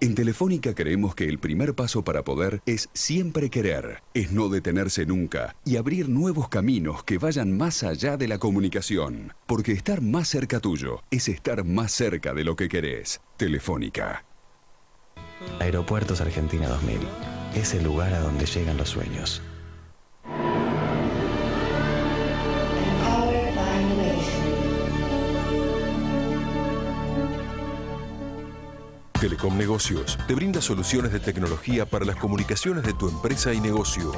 En Telefónica creemos que el primer paso para poder es siempre querer, es no detenerse nunca y abrir nuevos caminos que vayan más allá de la comunicación. Porque estar más cerca tuyo es estar más cerca de lo que querés. Telefónica. Aeropuertos Argentina 2000 es el lugar a donde llegan los sueños. Telecom Negocios te brinda soluciones de tecnología para las comunicaciones de tu empresa y negocio.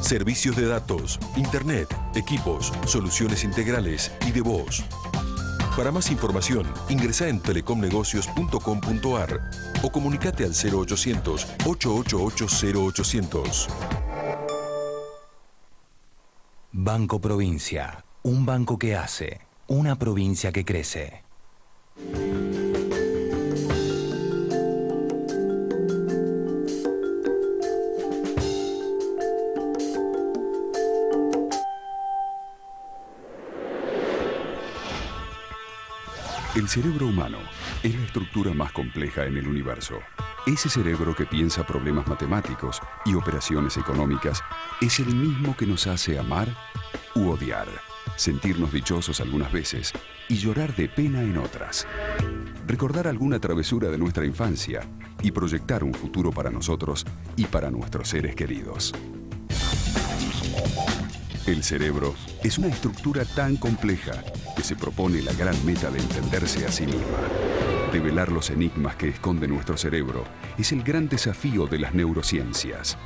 Servicios de datos, internet, equipos, soluciones integrales y de voz. Para más información, ingresa en telecomnegocios.com.ar o comunicate al 0800-888-0800. Banco Provincia, un banco que hace, una provincia que crece. El cerebro humano es la estructura más compleja en el universo. Ese cerebro que piensa problemas matemáticos y operaciones económicas es el mismo que nos hace amar u odiar, sentirnos dichosos algunas veces y llorar de pena en otras. Recordar alguna travesura de nuestra infancia y proyectar un futuro para nosotros y para nuestros seres queridos. El cerebro es una estructura tan compleja que se propone la gran meta de entenderse a sí misma. Develar los enigmas que esconde nuestro cerebro es el gran desafío de las neurociencias.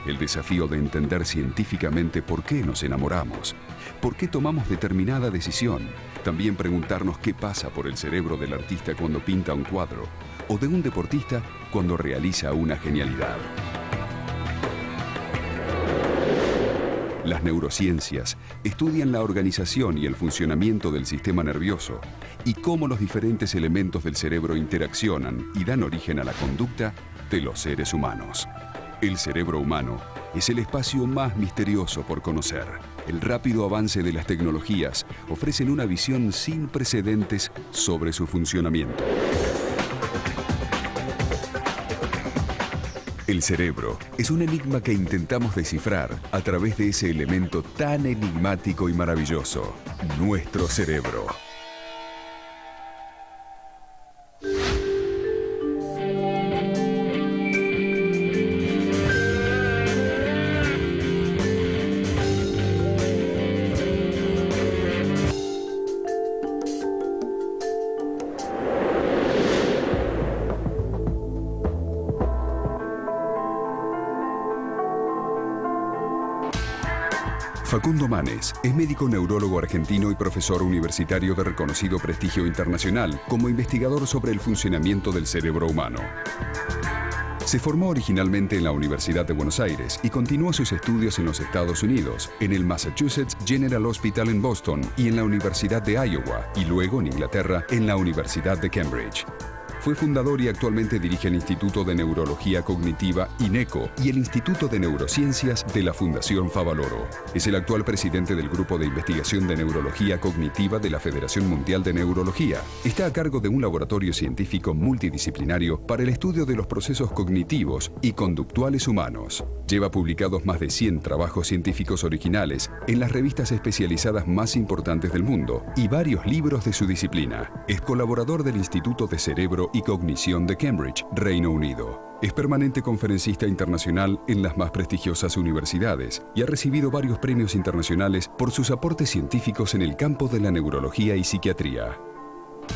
El desafío de entender científicamente por qué nos enamoramos, por qué tomamos determinada decisión. También preguntarnos qué pasa por el cerebro del artista cuando pinta un cuadro o de un deportista cuando realiza una genialidad. Las neurociencias estudian la organización y el funcionamiento del sistema nervioso y cómo los diferentes elementos del cerebro interaccionan y dan origen a la conducta de los seres humanos. El cerebro humano es el espacio más misterioso por conocer. El rápido avance de las tecnologías ofrecen una visión sin precedentes sobre su funcionamiento. El cerebro es un enigma que intentamos descifrar a través de ese elemento tan enigmático y maravilloso, nuestro cerebro. Facundo Manes es médico neurólogo argentino y profesor universitario de reconocido prestigio internacional como investigador sobre el funcionamiento del cerebro humano. Se formó originalmente en la Universidad de Buenos Aires y continuó sus estudios en los Estados Unidos, en el Massachusetts General Hospital en Boston y en la Universidad de Iowa, y luego en Inglaterra en la Universidad de Cambridge. Fue fundador y actualmente dirige el Instituto de Neurología Cognitiva, INECO, y el Instituto de Neurociencias de la Fundación Favaloro. Es el actual presidente del Grupo de Investigación de Neurología Cognitiva de la Federación Mundial de Neurología. Está a cargo de un laboratorio científico multidisciplinario para el estudio de los procesos cognitivos y conductuales humanos. Lleva publicados más de 100 trabajos científicos originales en las revistas especializadas más importantes del mundo y varios libros de su disciplina. Es colaborador del Instituto de Cerebro y Cognición de Cambridge, Reino Unido. Es permanente conferencista internacional en las más prestigiosas universidades y ha recibido varios premios internacionales por sus aportes científicos en el campo de la neurología y psiquiatría.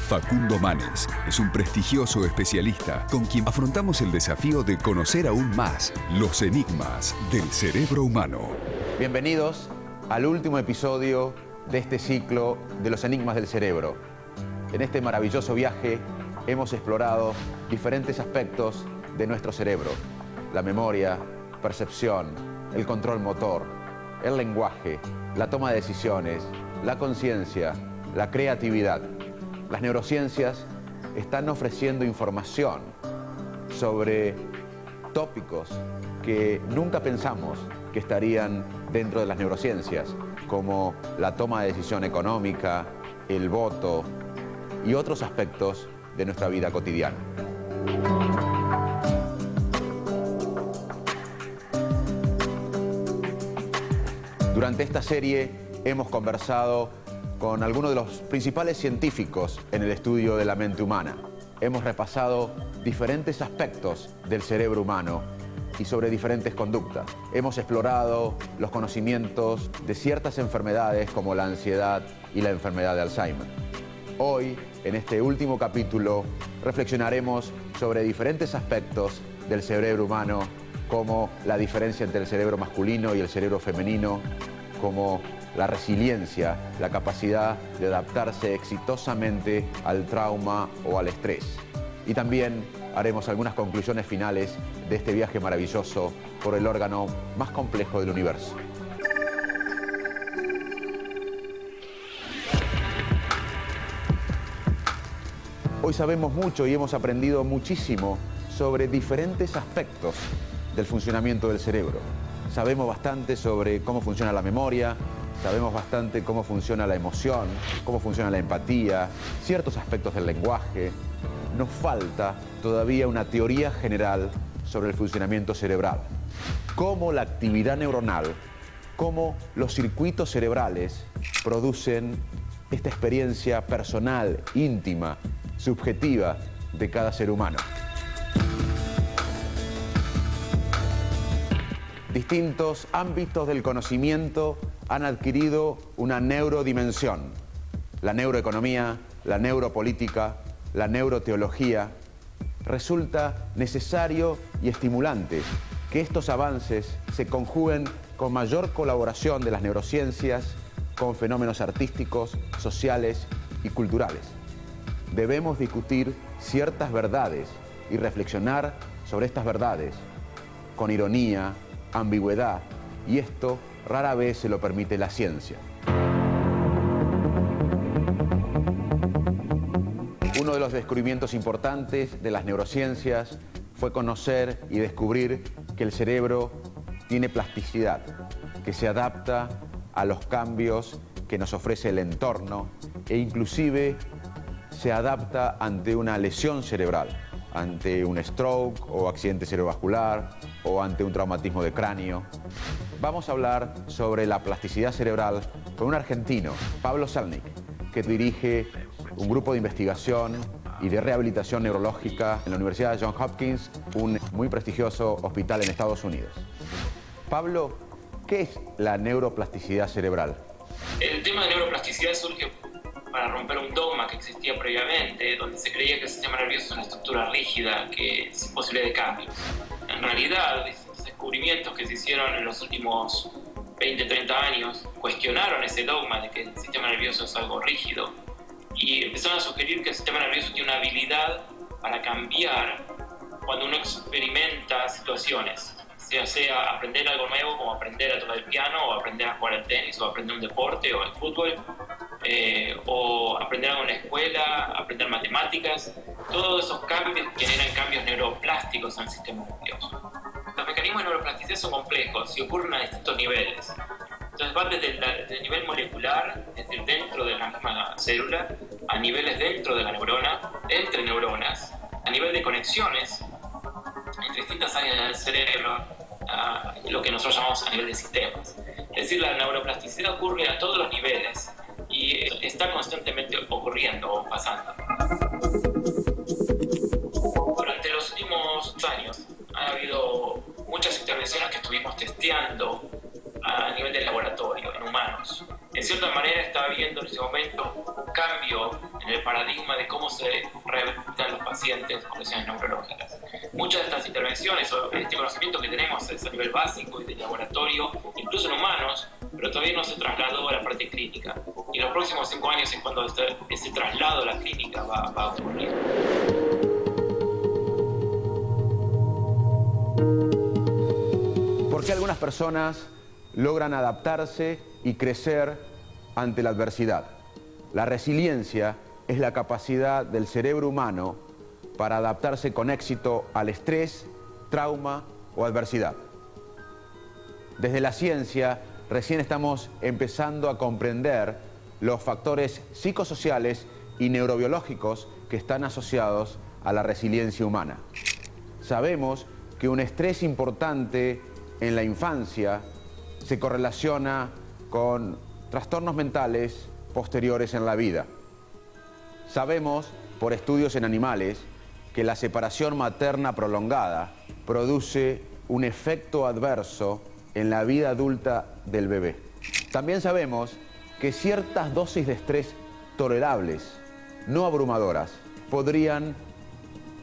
Facundo Manes es un prestigioso especialista con quien afrontamos el desafío de conocer aún más los enigmas del cerebro humano. Bienvenidos al último episodio de este ciclo de los enigmas del cerebro. En este maravilloso viaje hemos explorado diferentes aspectos de nuestro cerebro: la memoria, percepción, el control motor, el lenguaje, la toma de decisiones, la conciencia, la creatividad. Las neurociencias están ofreciendo información sobre tópicos que nunca pensamos que estarían dentro de las neurociencias, como la toma de decisión económica, el voto y otros aspectos de nuestra vida cotidiana. Durante esta serie hemos conversado con algunos de los principales científicos en el estudio de la mente humana. Hemos repasado diferentes aspectos del cerebro humano y sobre diferentes conductas. Hemos explorado los conocimientos de ciertas enfermedades como la ansiedad y la enfermedad de Alzheimer. Hoy, en este último capítulo, reflexionaremos sobre diferentes aspectos del cerebro humano, como la diferencia entre el cerebro masculino y el cerebro femenino, como la resiliencia, la capacidad de adaptarse exitosamente al trauma o al estrés. Y también haremos algunas conclusiones finales de este viaje maravilloso por el órgano más complejo del universo. Hoy sabemos mucho y hemos aprendido muchísimo sobre diferentes aspectos del funcionamiento del cerebro. Sabemos bastante sobre cómo funciona la memoria, sabemos bastante cómo funciona la emoción, cómo funciona la empatía, ciertos aspectos del lenguaje. Nos falta todavía una teoría general sobre el funcionamiento cerebral. Cómo la actividad neuronal, cómo los circuitos cerebrales producen esta experiencia personal, íntima, subjetiva de cada ser humano. Distintos ámbitos del conocimiento han adquirido una neurodimensión. La neuroeconomía, la neuropolítica, la neuroteología. Resulta necesario y estimulante que estos avances se conjuguen con mayor colaboración de las neurociencias con fenómenos artísticos, sociales y culturales. Debemos discutir ciertas verdades y reflexionar sobre estas verdades con ironía, ambigüedad, y esto rara vez se lo permite la ciencia. Uno de los descubrimientos importantes de las neurociencias fue conocer y descubrir que el cerebro tiene plasticidad, que se adapta a los cambios que nos ofrece el entorno e inclusive se adapta ante una lesión cerebral, ante un stroke o accidente cerebrovascular o ante un traumatismo de cráneo. Vamos a hablar sobre la plasticidad cerebral con un argentino, Pablo Selnik, que dirige un grupo de investigación y de rehabilitación neurológica en la Universidad de Johns Hopkins, un muy prestigioso hospital en Estados Unidos. Pablo, ¿qué es la neuroplasticidad cerebral? El tema de neuroplasticidad surge para romper un dogma que existía previamente, donde se creía que el sistema nervioso es una estructura rígida que es imposible de cambios. En realidad, los descubrimientos que se hicieron en los últimos 20, 30 años cuestionaron ese dogma de que el sistema nervioso es algo rígido y empezaron a sugerir que el sistema nervioso tiene una habilidad para cambiar cuando uno experimenta situaciones, sea aprender algo nuevo, como aprender a tocar el piano, o aprender a jugar al tenis, o aprender un deporte, o el fútbol, o aprender algo en la escuela, aprender matemáticas. Todos esos cambios generan cambios neuroplásticos en el sistema nervioso. Los mecanismos de neuroplasticidad son complejos y ocurren a distintos niveles. Entonces van desde el nivel molecular, es decir, dentro de la misma célula, a niveles dentro de la neurona, entre neuronas, a nivel de conexiones entre distintas áreas del cerebro, lo que nosotros llamamos a nivel de sistemas. Es decir, la neuroplasticidad ocurre a todos los niveles y está constantemente ocurriendo o pasando. Durante los últimos años ha habido muchas intervenciones que estuvimos testeando a nivel del laboratorio, en humanos. En cierta manera está habiendo en ese momento un cambio en el paradigma de cómo se rehabilitan los pacientes con lesiones neurológicas. Muchas de estas intervenciones o este conocimiento que tenemos es a nivel básico y de laboratorio, incluso en humanos, pero todavía no se trasladó a la parte clínica. Y en los próximos 5 años es cuando ese traslado a la clínica va a ocurrir. ¿Por qué algunas personas logran adaptarse y crecer ante la adversidad? La resiliencia es la capacidad del cerebro humano para adaptarse con éxito al estrés, trauma o adversidad. Desde la ciencia recién estamos empezando a comprender los factores psicosociales y neurobiológicos que están asociados a la resiliencia humana. Sabemos que un estrés importante en la infancia se correlaciona con trastornos mentales posteriores en la vida. Sabemos, por estudios en animales, que la separación materna prolongada produce un efecto adverso en la vida adulta del bebé. También sabemos que ciertas dosis de estrés tolerables, no abrumadoras, podrían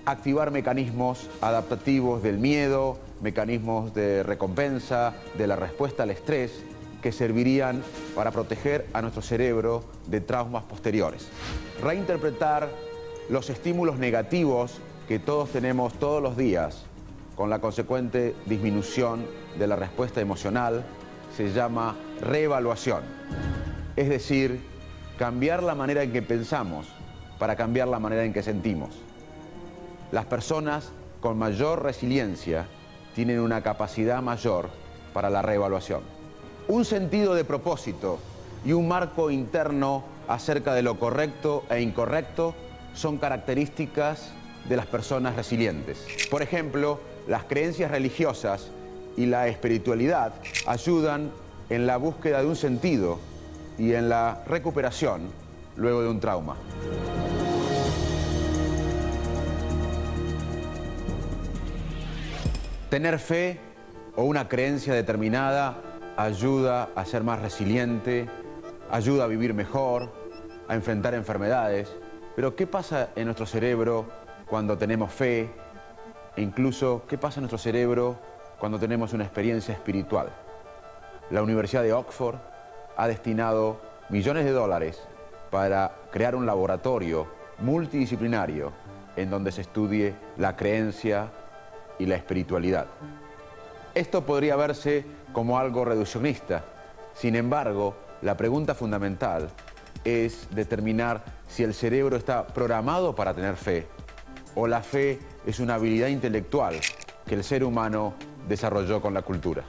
activar mecanismos adaptativos del miedo, mecanismos de recompensa, de la respuesta al estrés, que servirían para proteger a nuestro cerebro de traumas posteriores. Reinterpretar los estímulos negativos que todos tenemos todos los días, con la consecuente disminución de la respuesta emocional, se llama reevaluación. Es decir, cambiar la manera en que pensamos para cambiar la manera en que sentimos. Las personas con mayor resiliencia tienen una capacidad mayor para la reevaluación. Un sentido de propósito y un marco interno acerca de lo correcto e incorrecto son características de las personas resilientes. Por ejemplo, las creencias religiosas y la espiritualidad ayudan en la búsqueda de un sentido y en la recuperación luego de un trauma. Tener fe o una creencia determinada ayuda a ser más resiliente, ayuda a vivir mejor, a enfrentar enfermedades. Pero ¿qué pasa en nuestro cerebro cuando tenemos fe? E incluso, ¿qué pasa en nuestro cerebro cuando tenemos una experiencia espiritual? La Universidad de Oxford ha destinado millones de dólares para crear un laboratorio multidisciplinario en donde se estudie la creencia y la espiritualidad. Esto podría verse como algo reduccionista. Sin embargo, la pregunta fundamental es determinar si el cerebro está programado para tener fe o la fe es una habilidad intelectual que el ser humano desarrolló con la cultura.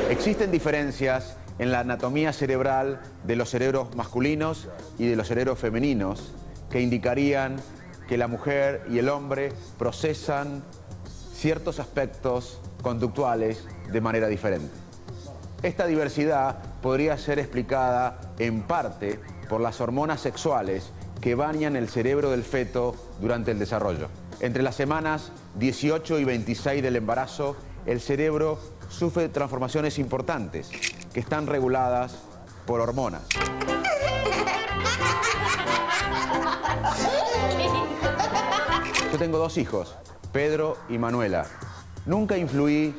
Existen diferencias en la anatomía cerebral de los cerebros masculinos y de los cerebros femeninos que indicarían que la mujer y el hombre procesan ciertos aspectos conductuales de manera diferente. Esta diversidad podría ser explicada en parte por las hormonas sexuales que bañan el cerebro del feto durante el desarrollo. Entre las semanas 18 y 26 del embarazo, el cerebro sufre transformaciones importantes que están reguladas por hormonas. Yo tengo dos hijos, Pedro y Manuela. Nunca influí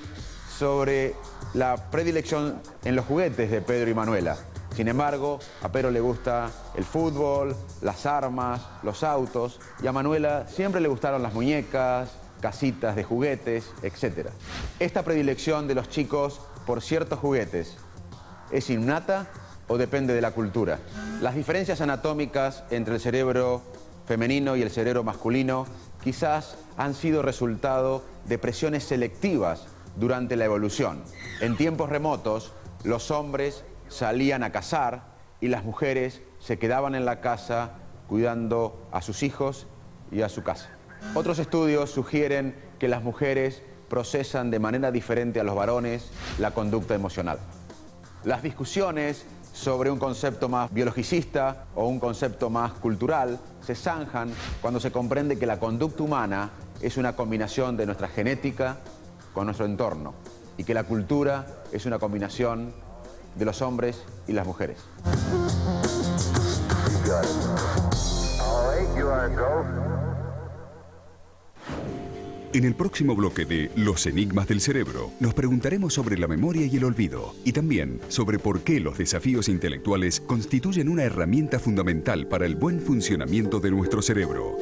sobre la predilección en los juguetes de Pedro y Manuela. Sin embargo, a Pedro le gusta el fútbol, las armas, los autos, y a Manuela siempre le gustaron las muñecas, casitas de juguetes, etc. Esta predilección de los chicos por ciertos juguetes ¿es innata o depende de la cultura? Las diferencias anatómicas entre el cerebro femenino y el cerebro masculino quizás han sido resultado de presiones selectivas durante la evolución. En tiempos remotos, los hombres salían a cazar y las mujeres se quedaban en la casa cuidando a sus hijos y a su casa. Otros estudios sugieren que las mujeres procesan de manera diferente a los varones la conducta emocional. Las discusiones sobre un concepto más biologicista o un concepto más cultural se zanjan cuando se comprende que la conducta humana es una combinación de nuestra genética con nuestro entorno y que la cultura es una combinación de los hombres y las mujeres. En el próximo bloque de Los Enigmas del Cerebro, nos preguntaremos sobre la memoria y el olvido, y también sobre por qué los desafíos intelectuales constituyen una herramienta fundamental para el buen funcionamiento de nuestro cerebro.